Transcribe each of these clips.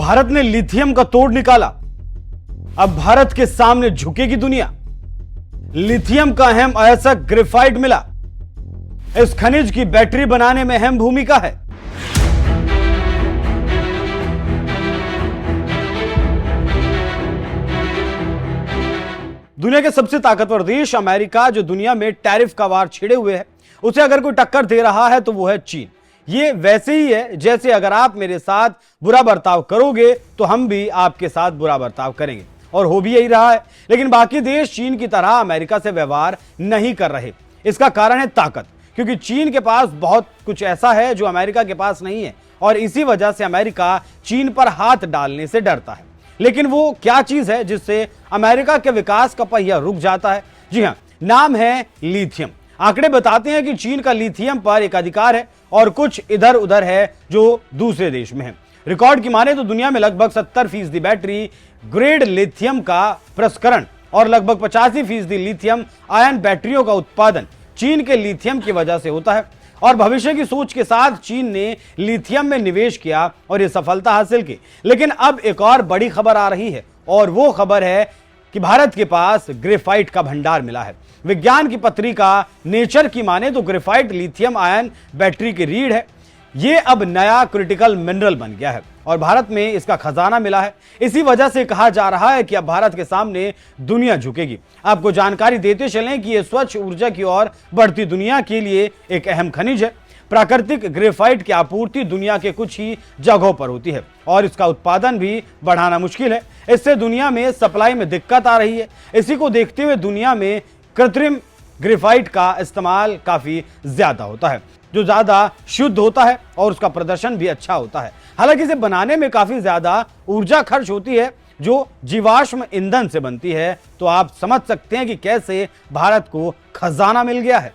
भारत ने लिथियम का तोड़ निकाला। अब भारत के सामने झुकेगी दुनिया। लिथियम का अहम अयस्क ग्रेफाइट मिला। इस खनिज की बैटरी बनाने में अहम भूमिका है। दुनिया के सबसे ताकतवर देश अमेरिका, जो दुनिया में टैरिफ का वार छिड़े हुए है, उसे अगर कोई टक्कर दे रहा है तो वो है चीन। ये वैसे ही है जैसे अगर आप मेरे साथ बुरा बर्ताव करोगे तो हम भी आपके साथ बुरा बर्ताव करेंगे, और हो भी यही रहा है। लेकिन बाकी देश चीन की तरह अमेरिका से व्यवहार नहीं कर रहे। इसका कारण है ताकत, क्योंकि चीन के पास बहुत कुछ ऐसा है जो अमेरिका के पास नहीं है, और इसी वजह से अमेरिका चीन पर हाथ डालने से डरता है। लेकिन वो क्या चीज है जिससे अमेरिका के विकास का पहिया रुक जाता है? जी हां, नाम है लिथियम। आंकड़े बताते हैं कि चीन का लिथियम पर एक अधिकार है और कुछ इधर उधर है जो दूसरे देश में है। रिकॉर्ड की माने तो दुनिया में लगभग 70% बैटरी ग्रेड लिथियम का प्रसंस्करण और लगभग 85% लिथियम आयन बैटरियों का उत्पादन चीन के लिथियम की वजह से होता है। और भविष्य की सोच के साथ चीन ने लिथियम में निवेश किया और यह सफलता हासिल की। लेकिन अब एक और बड़ी खबर आ रही है, और वो खबर है कि भारत के पास ग्रेफाइट का भंडार मिला है। विज्ञान की पत्रिका नेचर की माने तो ग्रेफाइट लिथियम आयन बैटरी की रीढ़ है। यह अब नया क्रिटिकल मिनरल बन गया है और भारत में इसका खजाना मिला है। इसी वजह से कहा जा रहा है कि अब भारत के सामने दुनिया झुकेगी। आपको जानकारी देते चलें कि यह स्वच्छ ऊर्जा की ओर बढ़ती दुनिया के लिए एक अहम खनिज है। प्राकृतिक ग्रेफाइट की आपूर्ति दुनिया के कुछ ही जगहों पर होती है और इसका उत्पादन भी बढ़ाना मुश्किल है। इससे दुनिया में सप्लाई में दिक्कत आ रही है। इसी को देखते हुए दुनिया में कृत्रिम ग्रेफाइट का इस्तेमाल काफी ज्यादा होता है, जो ज्यादा शुद्ध होता है और उसका प्रदर्शन भी अच्छा होता है। हालांकि इसे बनाने में काफी ज्यादा ऊर्जा खर्च होती है जो जीवाश्म ईंधन से बनती है। तो आप समझ सकते हैं कि कैसे भारत को खजाना मिल गया है।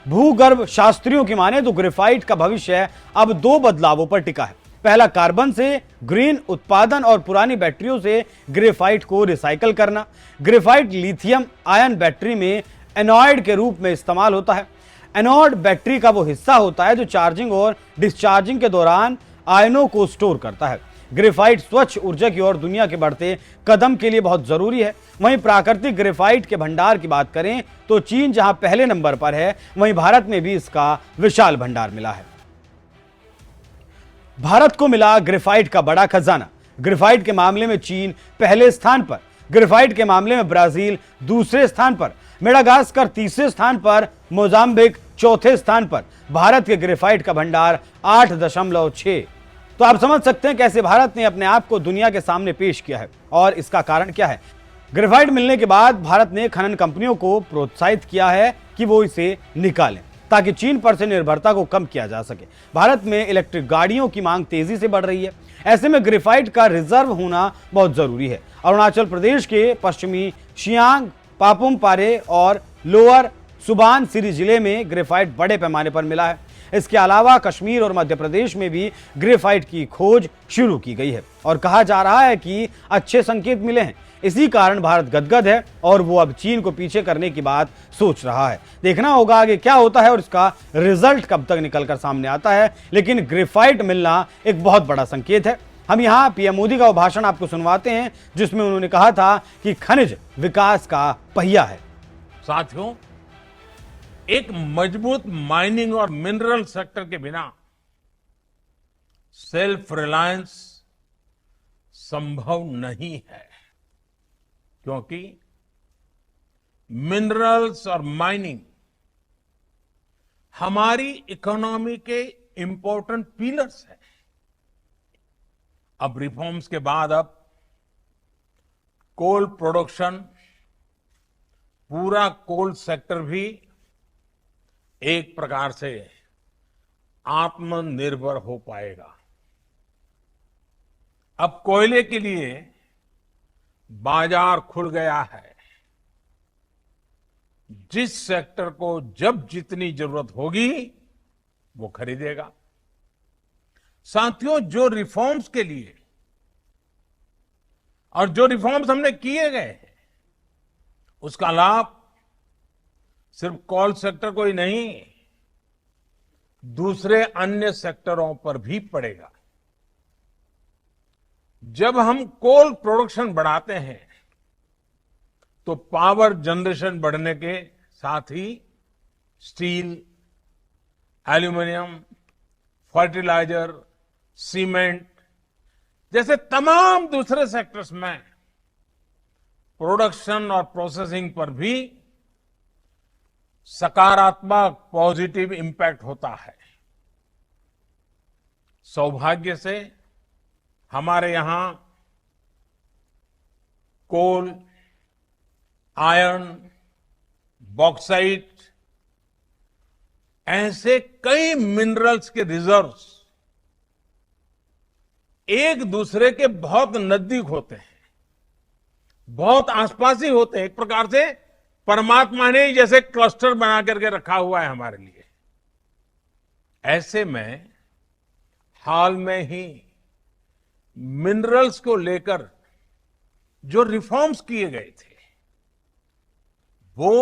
भूगर्भ शास्त्रियों की माने तो ग्रेफाइट का भविष्य अब दो बदलावों पर टिका है। पहला, कार्बन से ग्रीन उत्पादन और पुरानी बैटरियों से ग्रेफाइट को रिसाइकल करना। ग्रेफाइट लिथियम आयन बैटरी में एनोड के रूप में इस्तेमाल होता है। एनोड बैटरी का वो हिस्सा होता है जो चार्जिंग और डिस्चार्जिंग के दौरान आयनों को स्टोर करता है। ग्रेफाइट स्वच्छ ऊर्जा की ओर दुनिया के बढ़ते कदम के लिए बहुत जरूरी है। वहीं प्राकृतिक ग्रेफाइट के भंडार की बात करें तो चीन जहां पहले नंबर पर है, वहीं भारत में भी इसका विशाल भंडार मिला है। भारत को मिला ग्रेफाइट का बड़ा खजाना। ग्रेफाइट के मामले में चीन पहले स्थान पर, ग्रेफाइट के मामले में ब्राजील दूसरे स्थान पर, मेडागास्कर तीसरे स्थान पर, मोजाम्बिक चौथे स्थान पर। भारत के ग्रेफाइट का भंडार 8.6। तो आप समझ सकते हैं कैसे भारत ने अपने आप को दुनिया के सामने पेश किया है, और इसका कारण क्या है। ग्रेफाइट मिलने के बाद भारत ने खनन कंपनियों को प्रोत्साहित किया है कि वो इसे निकालें ताकि चीन पर से निर्भरता को कम किया जा सके। भारत में इलेक्ट्रिक गाड़ियों की मांग तेजी से बढ़ रही है। ऐसे में ग्रेफाइट का रिजर्व होना बहुत जरूरी है। अरुणाचल प्रदेश के पश्चिमी सियांग, पापुम पारे और लोअर सुबानसिरी जिले में ग्रेफाइट बड़े पैमाने पर मिला है। इसके अलावा कश्मीर और मध्य प्रदेश में भी ग्रेफाइट की खोज शुरू की गई है और कहा जा रहा है कि अच्छे संकेत मिले हैं। इसी कारण भारत गदगद है और वो अब चीन को पीछे करने की बात सोच रहा है। देखना होगा आगे क्या होता है और इसका रिजल्ट कब तक निकलकर सामने आता है। लेकिन ग्रेफाइट मिलना एक बहुत बड़ा संकेत है। हम यहाँ पीएम मोदी का वो भाषण आपको सुनवाते हैं जिसमें उन्होंने कहा था कि खनिज विकास का पहिया है। साथियों, एक मजबूत माइनिंग और मिनरल सेक्टर के बिना सेल्फ रिलायंस संभव नहीं है, क्योंकि मिनरल्स और माइनिंग हमारी इकोनॉमी के इंपॉर्टेंट पिलर्स हैं। अब रिफॉर्म्स के बाद अब कोल प्रोडक्शन, पूरा कोल सेक्टर भी एक प्रकार से आत्मनिर्भर हो पाएगा। अब कोयले के लिए बाजार खुल गया है। जिस सेक्टर को जब जितनी जरूरत होगी वो खरीदेगा। साथियों, जो रिफॉर्म्स के लिए और जो रिफॉर्म्स हमने किए गए हैं उसका लाभ सिर्फ कोल सेक्टर को ही नहीं, दूसरे अन्य सेक्टरों पर भी पड़ेगा। जब हम कोल प्रोडक्शन बढ़ाते हैं तो पावर जनरेशन बढ़ने के साथ ही स्टील, एल्यूमीनियम, फर्टिलाइजर, सीमेंट जैसे तमाम दूसरे सेक्टर्स में प्रोडक्शन और प्रोसेसिंग पर भी सकारात्मक पॉजिटिव इंपैक्ट होता है। सौभाग्य से हमारे यहां कोल, आयरन, बॉक्साइट ऐसे कई मिनरल्स के रिजर्व्स एक दूसरे के बहुत नजदीक होते हैं, बहुत आसपास ही होते हैं। एक प्रकार से परमात्मा ने ही जैसे क्लस्टर बना करके रखा हुआ है हमारे लिए। ऐसे में हाल में ही मिनरल्स को लेकर जो रिफॉर्म्स किए गए थे वो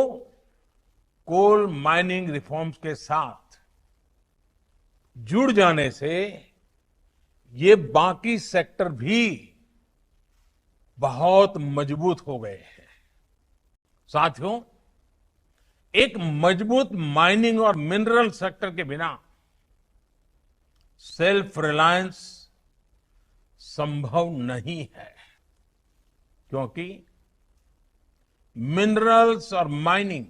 कोल माइनिंग रिफॉर्म्स के साथ जुड़ जाने से ये बाकी सेक्टर भी बहुत मजबूत हो गए हैं। साथियों, एक मजबूत माइनिंग और मिनरल सेक्टर के बिना सेल्फ रिलायंस संभव नहीं है, क्योंकि मिनरल्स और माइनिंग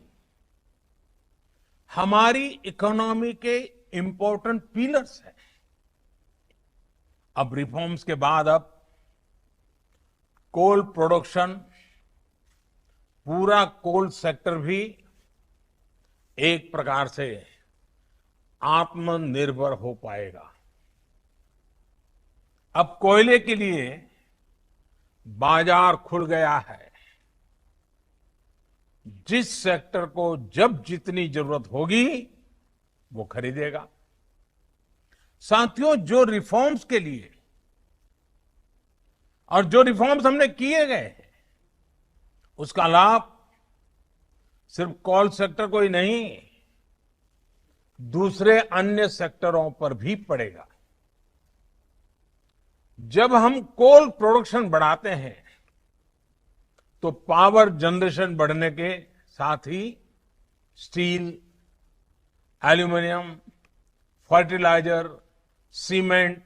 हमारी इकोनॉमी के इंपॉर्टेंट पिलर्स हैं। अब रिफॉर्म्स के बाद अब कोल प्रोडक्शन, पूरा कोल सेक्टर भी एक प्रकार से आत्मनिर्भर हो पाएगा। अब कोयले के लिए बाजार खुल गया है। जिस सेक्टर को जब जितनी जरूरत होगी वो खरीदेगा। साथियों, जो रिफॉर्म्स के लिए और जो रिफॉर्म्स हमने किए गए हैं उसका लाभ सिर्फ कोल सेक्टर को ही नहीं, दूसरे अन्य सेक्टरों पर भी पड़ेगा। जब हम कोल प्रोडक्शन बढ़ाते हैं तो पावर जनरेशन बढ़ने के साथ ही स्टील, एल्यूमीनियम, फर्टिलाइजर, सीमेंट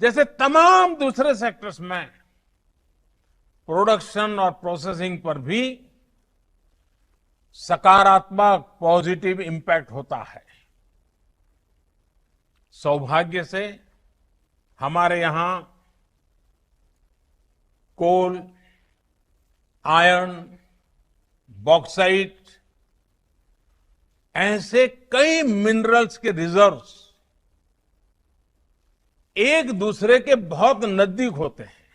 जैसे तमाम दूसरे सेक्टर्स में प्रोडक्शन और प्रोसेसिंग पर भी सकारात्मक पॉजिटिव इंपैक्ट होता है। सौभाग्य से हमारे यहां कोल, आयरन, बॉक्साइट ऐसे कई मिनरल्स के रिजर्व्स एक दूसरे के बहुत नजदीक होते हैं,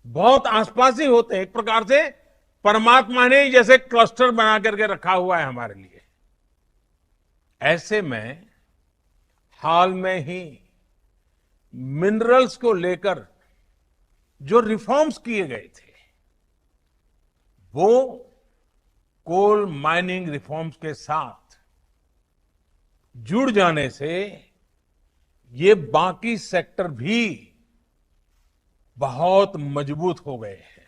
बहुत आसपास ही होते हैं। एक प्रकार से परमात्मा ने ही जैसे क्लस्टर बना करके रखा हुआ है हमारे लिए। ऐसे में हाल में ही मिनरल्स को लेकर जो रिफॉर्म्स किए गए थे वो कोल माइनिंग रिफॉर्म्स के साथ जुड़ जाने से ये बाकी सेक्टर भी बहुत मजबूत हो गए हैं।